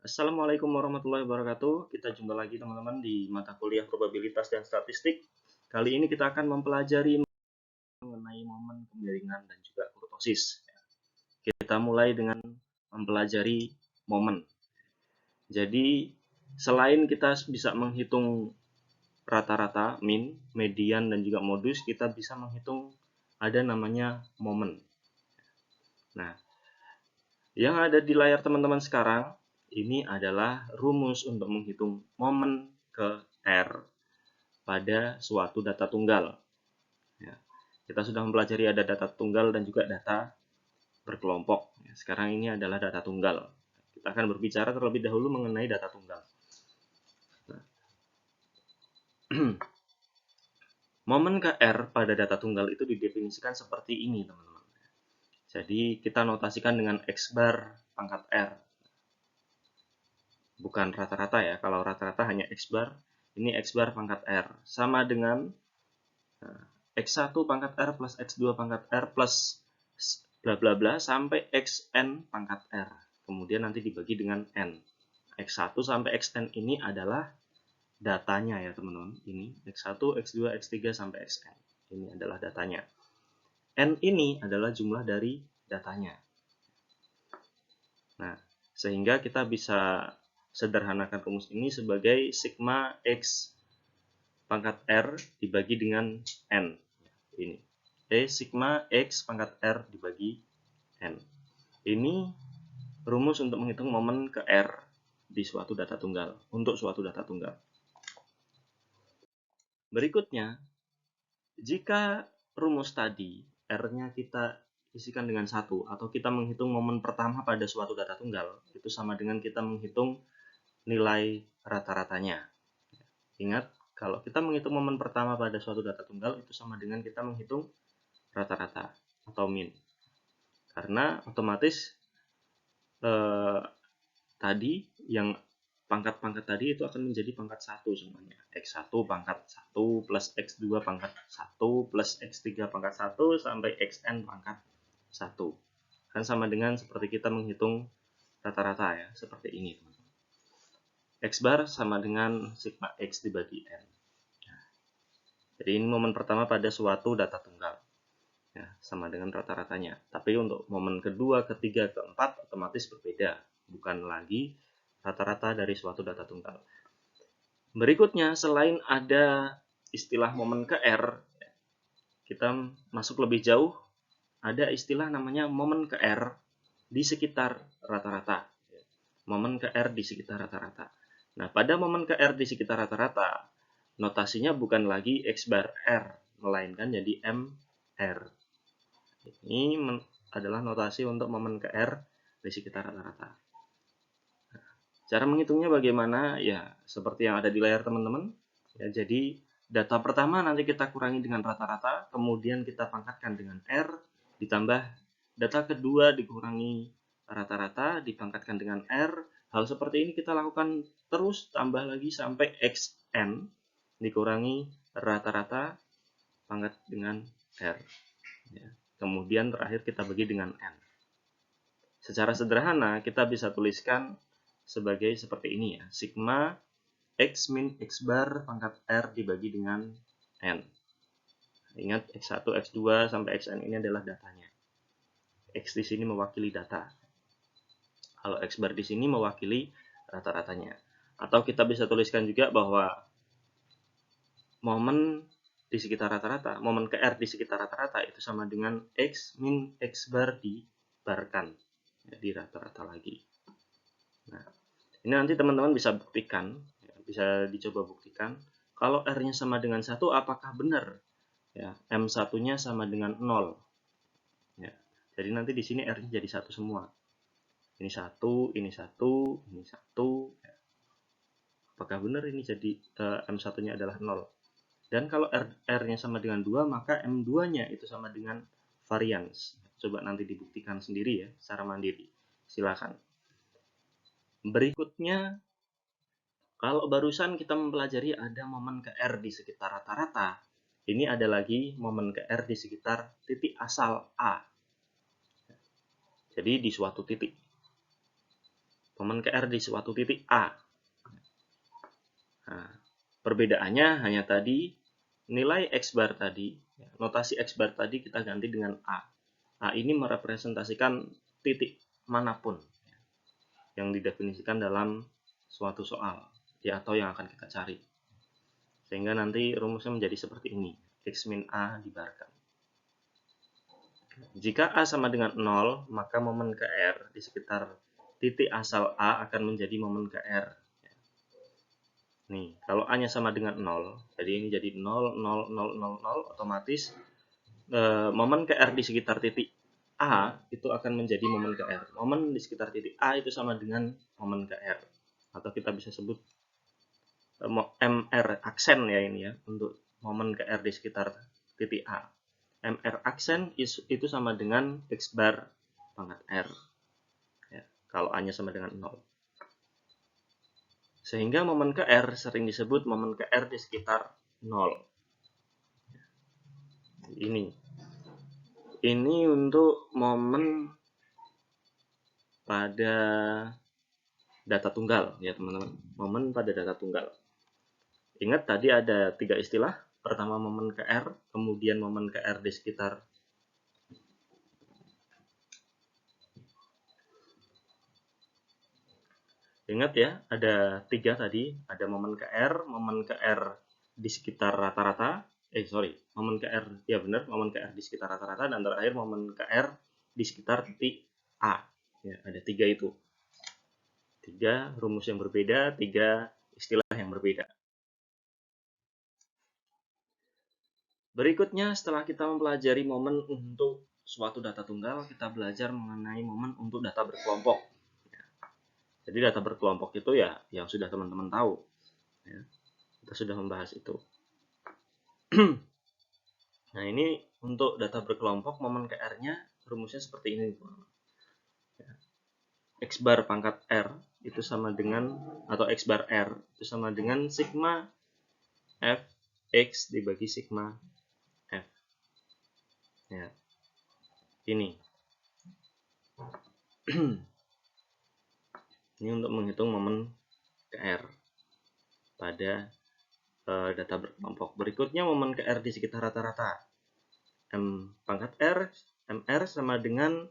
Assalamualaikum warahmatullahi wabarakatuh. Kita jumpa lagi teman-teman di mata kuliah probabilitas dan statistik. Kali ini kita akan mempelajari mengenai momen kemiringan dan juga kurtosis. Kita mulai dengan mempelajari momen. Jadi selain kita bisa menghitung rata-rata, min, median, dan juga modus, kita bisa menghitung ada namanya momen. Nah, yang ada di layar teman-teman sekarang ini adalah rumus untuk menghitung momen ke R pada suatu data tunggal. Ya, kita sudah mempelajari ada data tunggal dan juga data berkelompok. Sekarang ini adalah data tunggal. Kita akan berbicara terlebih dahulu mengenai data tunggal. Nah, momen ke R pada data tunggal itu didefinisikan seperti ini, teman-teman. Jadi kita notasikan dengan X bar pangkat R. Bukan rata-rata ya, kalau rata-rata hanya X bar, ini X bar pangkat R. Sama dengan X1 pangkat R plus X2 pangkat R plus bla bla bla sampai Xn pangkat R. Kemudian nanti dibagi dengan N. X1 sampai Xn ini adalah datanya ya teman-teman. Ini X1, X2, X3 sampai Xn. Ini adalah datanya. N ini adalah jumlah dari datanya. Nah, sehingga kita bisa sederhanakan rumus ini sebagai sigma X pangkat R dibagi dengan N. Ini. Sigma X pangkat R dibagi N. Ini rumus untuk menghitung momen ke R di suatu data tunggal. Untuk suatu data tunggal. Berikutnya, jika rumus tadi R-nya kita isikan dengan 1 atau kita menghitung momen pertama pada suatu data tunggal, itu sama dengan kita menghitung nilai rata-ratanya. Ingat, kalau kita menghitung momen pertama pada suatu data tunggal, itu sama dengan kita menghitung rata-rata atau min. Karena otomatis tadi yang pangkat-pangkat tadi itu akan menjadi pangkat 1 semuanya. X1 pangkat 1 plus X2 pangkat 1 plus X3 pangkat 1 sampai Xn pangkat 1. Kan sama dengan seperti kita menghitung rata-rata ya, seperti ini. X bar sama dengan sigma X dibagi N. Jadi ini momen pertama pada suatu data tunggal. Ya, sama dengan rata-ratanya. Tapi untuk momen kedua, ketiga, keempat otomatis berbeda. Bukan lagi rata-rata dari suatu data tunggal. Berikutnya, selain ada istilah momen ke R, kita masuk lebih jauh, ada istilah namanya momen ke R di sekitar rata-rata. Momen ke R di sekitar rata-rata. Nah, pada momen ke R di sekitar rata-rata, notasinya bukan lagi X bar R, melainkan jadi MR. Ini adalah notasi untuk momen ke R di sekitar rata-rata. Cara menghitungnya bagaimana? Ya, seperti yang ada di layar teman-teman. Ya, jadi data pertama nanti kita kurangi dengan rata-rata, kemudian kita pangkatkan dengan R, ditambah data kedua dikurangi rata-rata, dipangkatkan dengan R. Hal seperti ini kita lakukan terus, tambah lagi sampai Xn dikurangi rata-rata, pangkat dengan R. Ya. Kemudian terakhir kita bagi dengan N. Secara sederhana kita bisa tuliskan sebagai seperti ini ya. Sigma X min X bar pangkat R dibagi dengan N. Ingat X1, X2 sampai Xn ini adalah datanya. X di sini mewakili data. Kalau X bar di sini mewakili rata-ratanya. Atau kita bisa tuliskan juga bahwa momen di sekitar rata-rata, momen ke R di sekitar rata-rata itu sama dengan X min X bar dibarkan. Jadi rata-rata lagi. Nah, ini nanti teman-teman bisa buktikan, bisa dicoba buktikan. Kalau R-nya sama dengan 1, apakah benar? Ya, M1-nya sama dengan 0. Ya, jadi nanti di sini R-nya jadi 1 semua. Ini 1, ini 1, ini 1. Ya. Apakah benar ini jadi M1-nya adalah 0? Dan kalau R-nya sama dengan 2, maka M2-nya itu sama dengan varians. Coba nanti dibuktikan sendiri ya, secara mandiri. Silakan. Berikutnya, kalau barusan kita mempelajari ada momen ke R di sekitar rata-rata, ini ada lagi momen ke R di sekitar titik asal A. Jadi di suatu titik. momen KR di suatu titik A. Nah, perbedaannya hanya tadi nilai X bar tadi, notasi X bar tadi kita ganti dengan A. A ini merepresentasikan titik manapun yang didefinisikan dalam suatu soal, ya, atau yang akan kita cari. Sehingga nanti rumusnya menjadi seperti ini, X min A dibarkan. Jika A sama dengan 0, maka momen KR di sekitar titik asal A akan menjadi momen KR. Nih, kalau A-nya sama dengan 0, jadi ini jadi 0, 0, 0, 0, 0, otomatis momen KR di sekitar titik A itu akan menjadi momen KR. Momen di sekitar titik A itu sama dengan momen KR. Atau kita bisa sebut MR aksen ya ini ya, untuk momen KR di sekitar titik A. MR aksen itu sama dengan X bar pangkat R. Ya, kalau A-nya sama dengan 0. Sehingga momen KR sering disebut momen KR di sekitar 0. Ini untuk momen pada data tunggal ya teman-teman. Momen pada data tunggal. Ingat tadi ada 3 istilah. Pertama momen KR, kemudian momen KR di sekitar ingat ya, ada 3 tadi, ada momen KR di sekitar rata-rata, momen KR, ya benar, momen KR di sekitar rata-rata, dan terakhir momen KR di sekitar titik A. Ya, ada 3 itu. 3 rumus yang berbeda, 3 istilah yang berbeda. Berikutnya, setelah kita mempelajari momen untuk suatu data tunggal, kita belajar mengenai momen untuk data berkelompok. Jadi data berkelompok itu ya yang sudah teman-teman tahu. Ya, kita sudah membahas itu. Nah, ini untuk data berkelompok, momen KR-nya rumusnya seperti ini. X bar pangkat R itu sama dengan, atau X bar R itu sama dengan sigma F X dibagi sigma F. Ya, ini. Ini untuk menghitung momen KR pada data berkelompok. Berikutnya momen KR di sekitar rata-rata. M pangkat R, MR sama dengan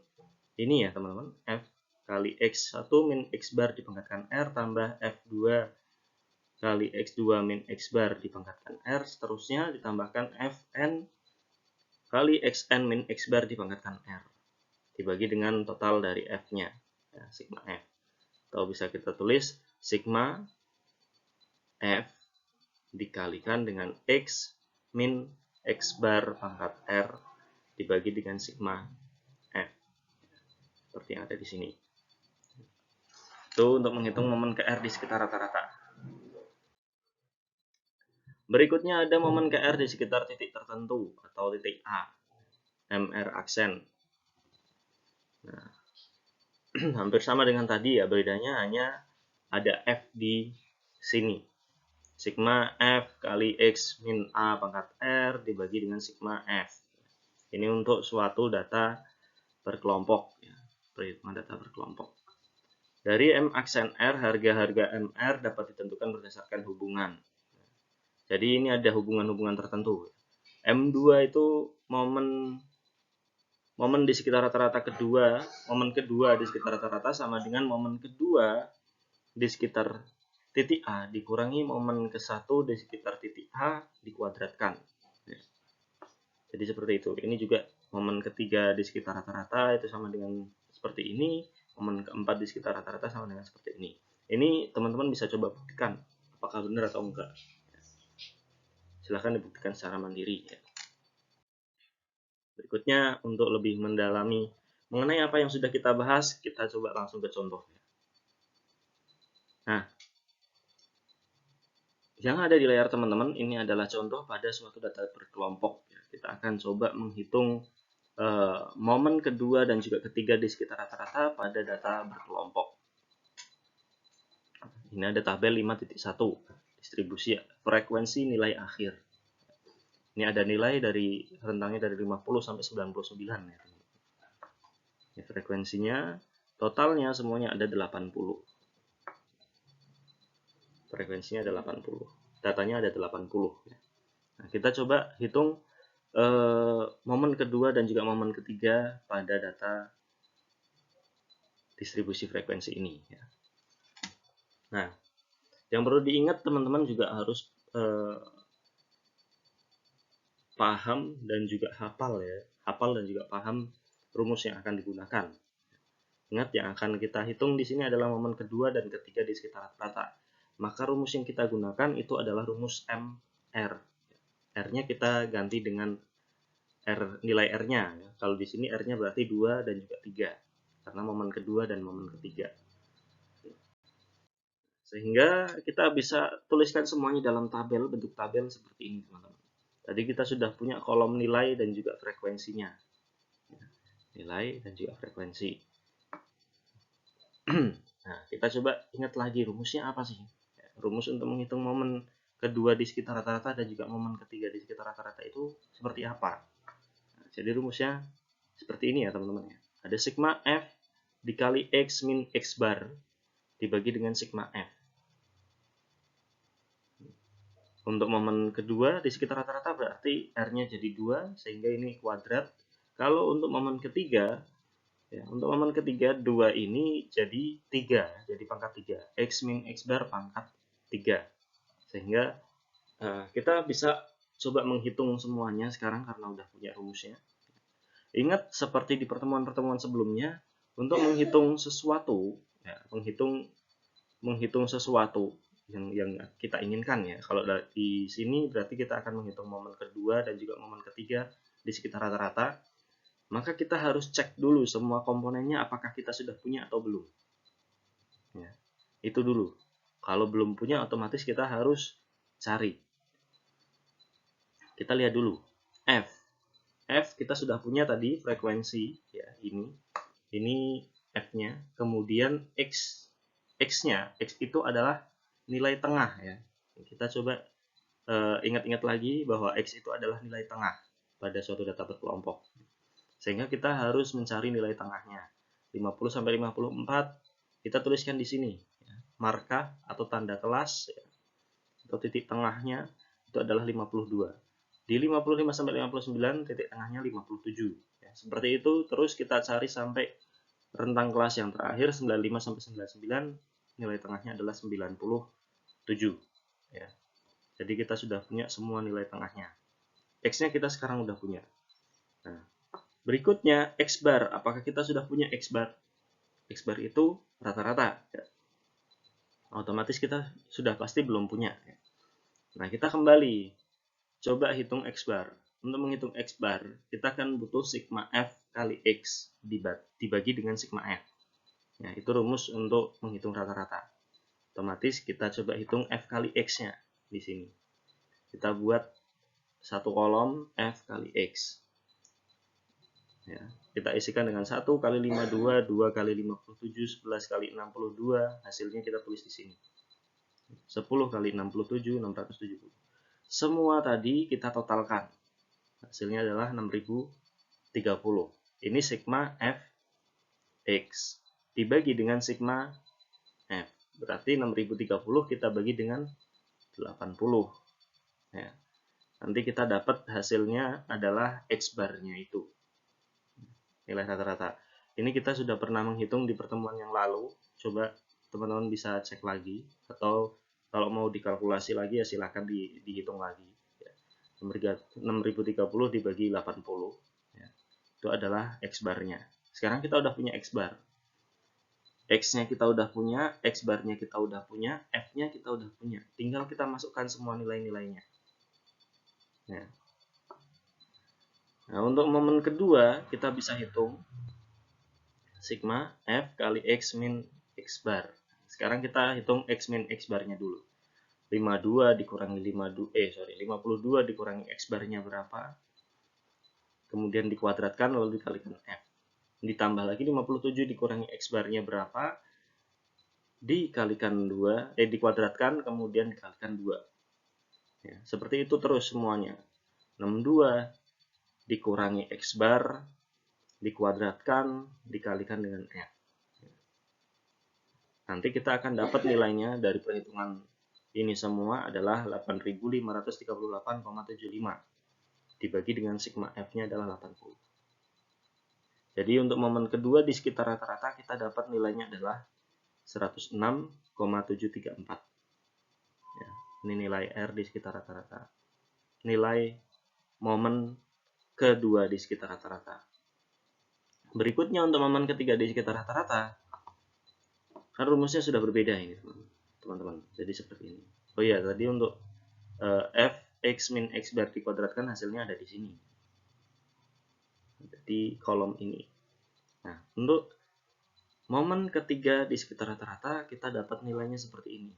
ini ya teman-teman, F kali X1 min X bar dipangkatkan R tambah F2 kali X2 min X bar dipangkatkan R, seterusnya ditambahkan Fn kali Xn min X bar dipangkatkan R, dibagi dengan total dari F-nya, ya, sigma F. Atau bisa kita tulis sigma F dikalikan dengan X min X bar pangkat R dibagi dengan sigma F. Seperti yang ada di sini. Itu untuk menghitung momen KR di sekitar rata-rata. Berikutnya ada momen KR di sekitar titik tertentu atau titik A, MR aksen. Nah, hampir sama dengan tadi ya, bedanya hanya ada F di sini. Sigma F kali X min A pangkat R dibagi dengan sigma F. Ini untuk suatu data berkelompok, ya, perhitungan data berkelompok. Dari M aksen R, harga-harga MR dapat ditentukan berdasarkan hubungan. Jadi ini ada hubungan-hubungan tertentu. M2 itu momen di sekitar rata-rata kedua, momen kedua di sekitar rata-rata sama dengan momen kedua di sekitar titik A dikurangi momen ke-1 di sekitar titik A dikuadratkan. Jadi seperti itu. Ini juga momen ketiga di sekitar rata-rata itu sama dengan seperti ini. Momen keempat di sekitar rata-rata sama dengan seperti ini. Ini teman-teman bisa coba buktikan apakah benar atau enggak. Silahkan dibuktikan secara mandiri. Berikutnya, untuk lebih mendalami mengenai apa yang sudah kita bahas, kita coba langsung ke contoh. Nah, yang ada di layar teman-teman ini adalah contoh pada suatu data berkelompok. Kita akan coba menghitung momen kedua dan juga ketiga di sekitar rata-rata pada data berkelompok. Ini ada tabel 5.1, distribusi frekuensi nilai akhir. Ini ada nilai dari rentangnya dari 50 sampai 99 ya. Ini frekuensinya, totalnya semuanya ada 80. Frekuensinya ada 80. Datanya ada 80. Nah, kita coba hitung momen kedua dan juga momen ketiga pada data distribusi frekuensi ini. Nah, yang perlu diingat teman-teman juga harus paham dan juga hafal dan juga paham rumus yang akan digunakan. Ingat, yang akan kita hitung di sini adalah momen kedua dan ketiga di sekitar rata. Maka rumus yang kita gunakan itu adalah rumus MR. R-nya kita ganti dengan nilai R-nya. Kalau di sini R-nya berarti 2 dan juga 3. Karena momen kedua dan momen ketiga. Sehingga kita bisa tuliskan semuanya dalam tabel, bentuk tabel seperti ini, teman-teman. Tadi kita sudah punya kolom nilai dan juga frekuensinya. Nilai dan juga frekuensi. Nah, kita coba ingat lagi rumusnya apa sih? Rumus untuk menghitung momen kedua di sekitar rata-rata dan juga momen ketiga di sekitar rata-rata itu seperti apa? Nah, jadi rumusnya seperti ini ya teman-teman. Ada sigma F dikali X min X bar dibagi dengan sigma F. Untuk momen kedua di sekitar rata-rata berarti R-nya jadi 2 sehingga ini kuadrat. Kalau untuk momen ketiga, untuk momen ketiga 2 ini jadi 3, jadi pangkat 3. X min X bar pangkat 3. Sehingga kita bisa coba menghitung semuanya sekarang karena udah punya rumusnya. Ingat seperti di pertemuan-pertemuan sebelumnya, untuk menghitung sesuatu, menghitung sesuatu yang kita inginkan ya. Kalau di sini berarti kita akan menghitung momen kedua dan juga momen ketiga di sekitar rata-rata. Maka kita harus cek dulu semua komponennya apakah kita sudah punya atau belum. Ya, itu dulu. Kalau belum punya otomatis kita harus cari. Kita lihat dulu F. F kita sudah punya tadi frekuensi ya, ini F-nya. Kemudian X-nya, X itu adalah nilai tengah ya. Kita coba ingat-ingat lagi bahwa X itu adalah nilai tengah pada suatu data berkelompok. Sehingga kita harus mencari nilai tengahnya. 50 sampai 54 kita tuliskan di sini. Markah atau tanda kelas atau titik tengahnya itu adalah 52. Di 55 sampai 59 titik tengahnya 57. Ya, seperti itu terus kita cari sampai rentang kelas yang terakhir 95 sampai 99 nilai tengahnya adalah 97. Ya. Jadi kita sudah punya semua nilai tengahnya. X-nya kita sekarang udah punya. Nah, berikutnya X bar. Apakah kita sudah punya X bar? X bar itu rata-rata. Ya. Otomatis kita sudah pasti belum punya. Ya. Nah, kita kembali coba hitung X bar. Untuk menghitung X bar, kita akan butuh sigma F kali X dibagi dengan sigma F. Ya, itu rumus untuk menghitung rata-rata. Otomatis kita coba hitung F kali X-nya di sini. Kita buat satu kolom F kali X. Ya, kita isikan dengan 1 kali 52, 2 kali 57, 11 kali 62. Hasilnya kita tulis di sini. 10 kali 67, 670. Semua tadi kita totalkan. Hasilnya adalah 6030. Ini sigma F X dibagi dengan sigma F. Berarti 6030 kita bagi dengan 80. Ya. Nanti kita dapat hasilnya adalah X bar-nya itu. Nilai rata-rata. Ini kita sudah pernah menghitung di pertemuan yang lalu. Coba teman-teman bisa cek lagi. Atau kalau mau dikalkulasi lagi ya silahkan dihitung lagi. 6030 dibagi 80. Ya. Itu adalah X bar-nya. Sekarang kita udah punya X bar. X-nya kita udah punya, X bar-nya kita udah punya, F-nya kita udah punya. Tinggal kita masukkan semua nilai-nilainya. Ya. Nah, untuk momen kedua, kita bisa hitung sigma F kali X min X bar. Sekarang kita hitung X min X bar-nya dulu. 52 dikurangi 52 dikurangi X bar-nya berapa? Kemudian dikuadratkan lalu dikalikan F. Ditambah lagi 57 dikurangi X bar-nya berapa? Dikalikan 2, dikuadratkan kemudian dikalikan 2. Ya, seperti itu terus semuanya. 62 dikurangi X bar dikuadratkan dikalikan dengan F. Nanti kita akan dapat nilainya dari perhitungan Ini semua adalah 8.538,75 dibagi dengan sigma F-nya adalah 80. Jadi untuk momen kedua di sekitar rata-rata kita dapat nilainya adalah 106,734. Ya, ini nilai R di sekitar rata-rata. Nilai momen kedua di sekitar rata-rata. Berikutnya untuk momen ketiga di sekitar rata-rata, kan rumusnya sudah berbeda ini teman-teman. Jadi seperti ini. Oh iya, tadi untuk F X min X bar dikuadratkan hasilnya ada di sini. Di kolom ini. Nah, untuk momen ketiga di sekitar rata-rata kita dapat nilainya seperti ini.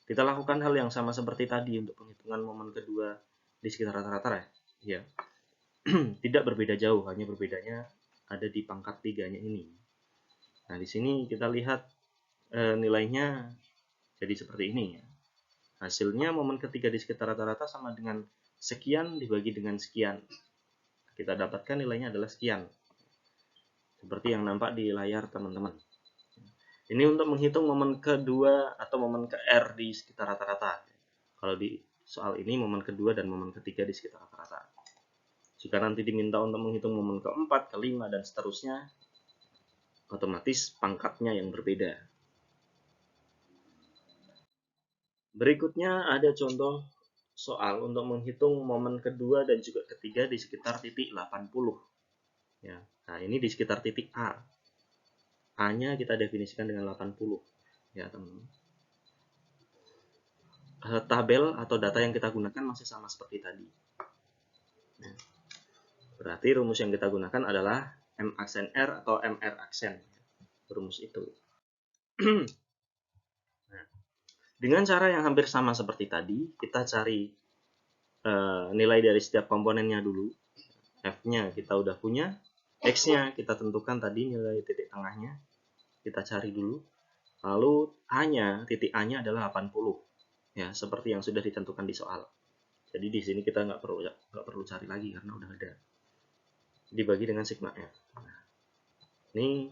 Kita lakukan hal yang sama seperti tadi untuk penghitungan momen kedua di sekitar rata-rata ya. Tidak berbeda jauh, hanya berbedanya ada di pangkat 3-nya ini. Nah, di sini kita lihat nilainya jadi seperti ini ya. Hasilnya momen ketiga di sekitar rata-rata sama dengan sekian dibagi dengan sekian. Kita dapatkan nilainya adalah sekian. Seperti yang nampak di layar teman-teman. Ini untuk menghitung momen kedua atau momen ke R di sekitar rata-rata. Kalau di soal ini momen kedua dan momen ketiga di sekitar rata-rata. Jika nanti diminta untuk menghitung momen keempat, kelima, dan seterusnya, otomatis pangkatnya yang berbeda. Berikutnya ada contoh soal untuk menghitung momen kedua dan juga ketiga di sekitar titik 80. Ya. Nah, ini di sekitar titik A. A-nya kita definisikan dengan 80. Ya, teman-teman. Tabel atau data yang kita gunakan masih sama seperti tadi. Nah, berarti rumus yang kita gunakan adalah M aksen R atau MR aksen. Rumus itu. Nah, dengan cara yang hampir sama seperti tadi, kita cari nilai dari setiap komponennya dulu. F-nya kita udah punya, X-nya kita tentukan tadi nilai titik tengahnya, kita cari dulu. Lalu A-nya, titik A-nya adalah 80. Ya, seperti yang sudah ditentukan di soal. Jadi di sini kita nggak perlu cari lagi karena udah ada. Dibagi dengan sigma F. Nah, ini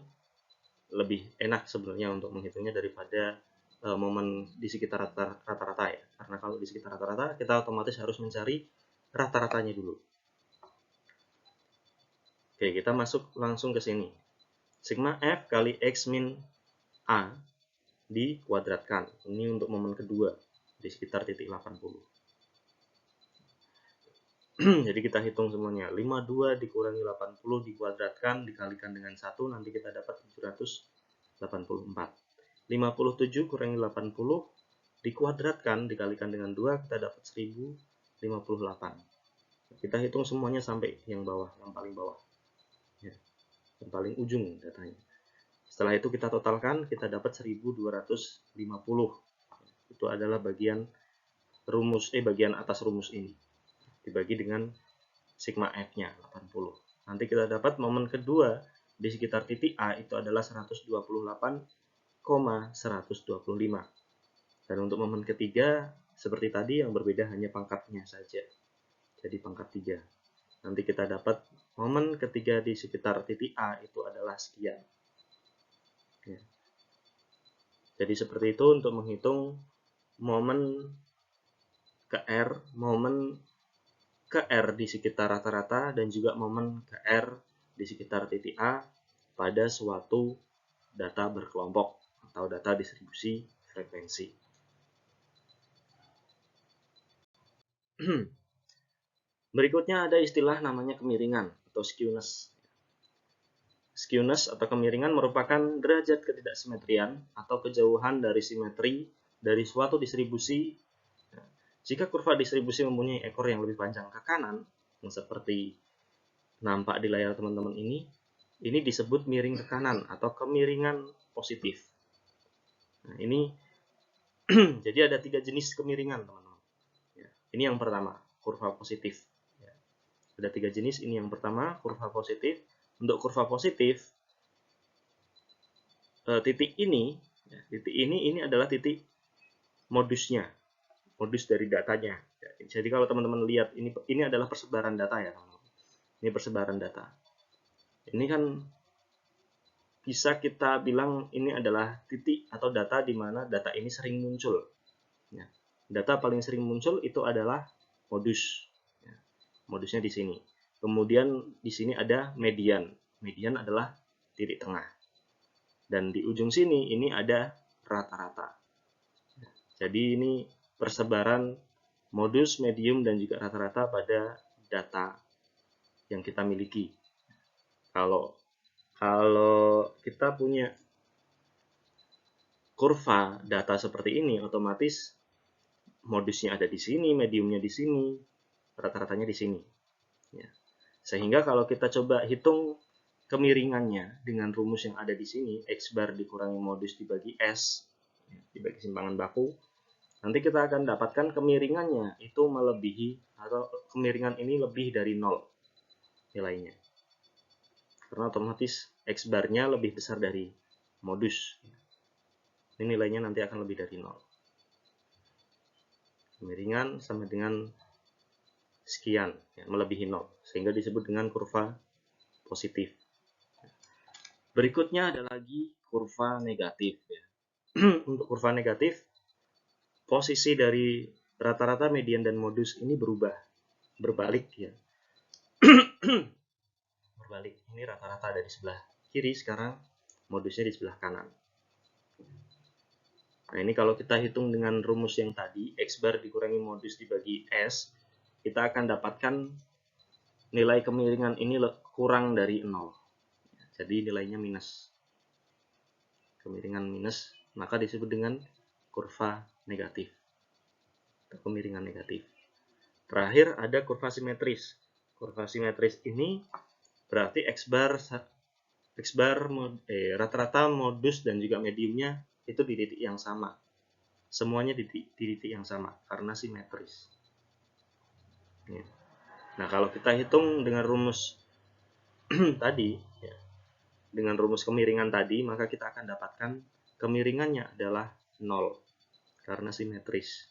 lebih enak sebenarnya untuk menghitungnya daripada momen di sekitar rata-rata ya. Karena kalau di sekitar rata-rata kita otomatis harus mencari rata-ratanya dulu. Oke, kita masuk langsung ke sini. Sigma F kali X min A dikuadratkan. Ini untuk momen kedua di sekitar titik 80. Jadi kita hitung semuanya. 52 dikurangi 80 dikuadratkan dikalikan dengan 1 nanti kita dapat 784. 57 kurangi 80 dikuadratkan dikalikan dengan 2 kita dapat 1058. Kita hitung semuanya sampai yang bawah, yang paling bawah. Ya, yang paling ujung datanya. Setelah itu kita totalkan kita dapat 1250. Itu adalah bagian bagian atas rumus ini. Dibagi dengan sigma F-nya 80. Nanti kita dapat momen kedua di sekitar titik A itu adalah 128,125. Dan untuk momen ketiga seperti tadi yang berbeda hanya pangkatnya saja. Jadi pangkat 3. Nanti kita dapat momen ketiga di sekitar titik A itu adalah sekian. Ya. Jadi seperti itu untuk menghitung momen ke R, momen ke R di sekitar rata-rata dan juga momen ke R di sekitar titik A pada suatu data berkelompok atau data distribusi frekuensi. Berikutnya ada istilah namanya kemiringan atau skewness. Skewness atau kemiringan merupakan derajat ketidaksimetrian atau kejauhan dari simetri dari suatu distribusi. Jika kurva distribusi mempunyai ekor yang lebih panjang ke kanan, yang seperti nampak di layar teman-teman ini disebut miring ke kanan atau kemiringan positif. Nah, ini jadi ada 3 jenis kemiringan, teman-teman. Ya, ini yang pertama, kurva positif. Ya, ada 3 jenis. Ini yang pertama, kurva positif. Untuk kurva positif, titik ini adalah titik modusnya, modus dari datanya. Jadi kalau teman-teman lihat ini adalah persebaran data ya, teman-teman. Ini persebaran data. Ini kan bisa kita bilang ini adalah titik atau data di mana data ini sering muncul. Ya. Data paling sering muncul itu adalah modus. Ya. Modusnya di sini. Kemudian di sini ada median. Median adalah titik tengah. Dan di ujung sini ini ada rata-rata. Jadi ini persebaran modus, medium, dan juga rata-rata pada data yang kita miliki. Kalau kita punya kurva data seperti ini, otomatis modusnya ada di sini, mediumnya di sini, rata-ratanya di sini. Ya. Sehingga kalau kita coba hitung kemiringannya dengan rumus yang ada di sini, X bar dikurangi modus dibagi S, dibagi simpangan baku, nanti kita akan dapatkan kemiringannya itu melebihi, atau kemiringan ini lebih dari 0 nilainya. Karena otomatis X barnya lebih besar dari modus. Ini nilainya nanti akan lebih dari 0. Kemiringan sama dengan sekian, ya, melebihi 0, sehingga disebut dengan kurva positif. Berikutnya ada lagi kurva negatif. Ya. Untuk kurva negatif, posisi dari rata-rata, median, dan modus ini berubah, berbalik ya. Berbalik, ini rata-rata ada di sebelah kiri, sekarang modusnya di sebelah kanan. Nah ini kalau kita hitung dengan rumus yang tadi, X bar dikurangi modus dibagi S, kita akan dapatkan nilai kemiringan ini kurang dari 0. Jadi nilainya minus. Kemiringan minus, maka disebut dengan kurva negatif. Atau kemiringan negatif. Terakhir ada kurva simetris. Kurva simetris ini berarti X bar rata-rata, modus, dan juga mediumnya itu di titik yang sama. Semuanya di titik yang sama karena simetris. Nah kalau kita hitung dengan rumus tadi, ya, dengan rumus kemiringan tadi, maka kita akan dapatkan kemiringannya adalah 0 karena simetris,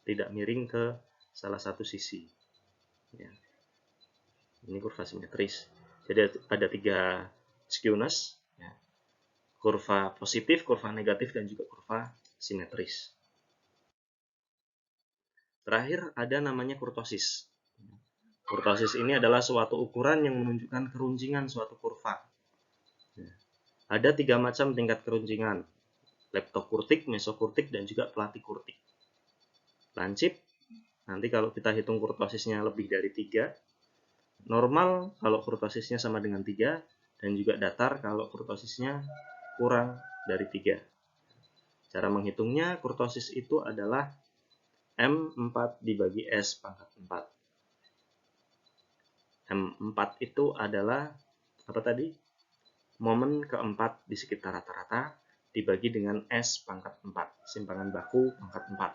tidak miring ke salah satu sisi. Ya. Ini kurva simetris. Jadi ada 3 skewness, ya. Kurva positif, kurva negatif, dan juga kurva simetris. Terakhir ada namanya kurtosis. Kurtosis ini adalah suatu ukuran yang menunjukkan keruncingan suatu kurva. Ada 3 macam tingkat keruncingan: leptokurtik, mesokurtik, dan juga platikurtik. Lancip, nanti kalau kita hitung kurtosisnya lebih dari 3. Normal kalau kurtosisnya sama dengan 3, dan juga datar kalau kurtosisnya kurang dari 3. Cara menghitungnya, kurtosis itu adalah M4 dibagi S pangkat 4. M4 itu adalah apa tadi? Momen keempat di sekitar rata-rata dibagi dengan S pangkat 4, simpangan baku pangkat 4.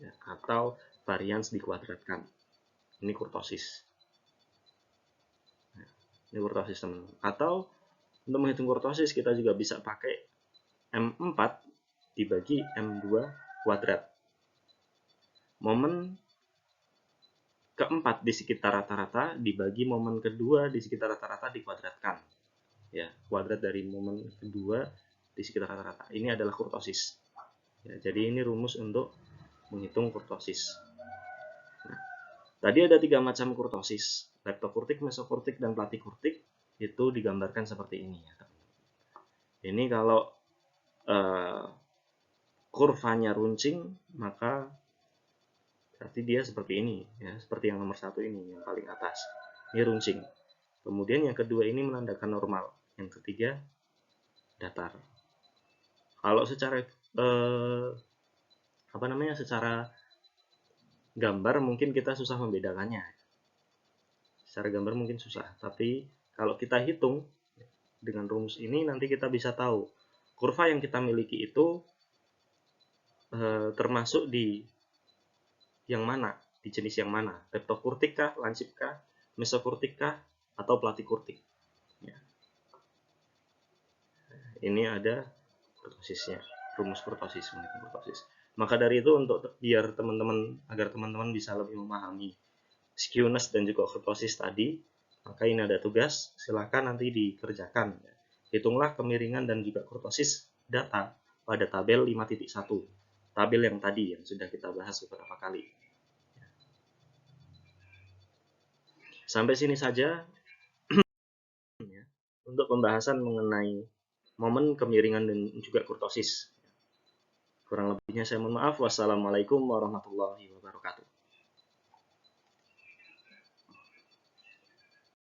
Ya, atau varians dikuadratkan. Ini kurtosis. Ini kurtosis, teman-teman. Atau untuk menghitung kurtosis kita juga bisa pakai M4 dibagi M2 kuadrat. Momen keempat di sekitar rata-rata dibagi momen kedua di sekitar rata-rata dikuadratkan. Ya, kuadrat dari momen kedua di sekitar rata-rata. Ini adalah kurtosis. Ya, jadi ini rumus untuk menghitung kurtosis. Nah, tadi ada 3 macam kurtosis: leptokurtik, mesokurtik, dan platikurtik. Itu digambarkan seperti ini ya. Ini kalau kurvanya runcing, maka berarti dia seperti ini ya, seperti yang nomor 1 ini, yang paling atas. Ini runcing. Kemudian yang kedua ini menandakan normal, yang ketiga datar. Kalau secara secara gambar mungkin kita susah membedakannya. Secara gambar mungkin susah, tapi kalau kita hitung dengan rumus ini nanti kita bisa tahu kurva yang kita miliki itu termasuk di yang mana, di jenis yang mana, leptokurtik kah, lancip kah, mesokurtik kah, atau platikurtik. Ya. Ini ada kurtosisnya, rumus kurtosis, menghitung kurtosis. Maka dari itu, agar teman-teman bisa lebih memahami skewness dan juga kurtosis tadi, maka ini ada tugas, silakan nanti dikerjakan. Hitunglah kemiringan dan juga kurtosis data pada tabel 5.1. tabel yang tadi yang sudah kita bahas beberapa kali. Sampai sini saja untuk pembahasan mengenai momen, kemiringan, dan juga kurtosis. Kurang lebihnya saya mohon maaf. Wassalamualaikum warahmatullahi wabarakatuh.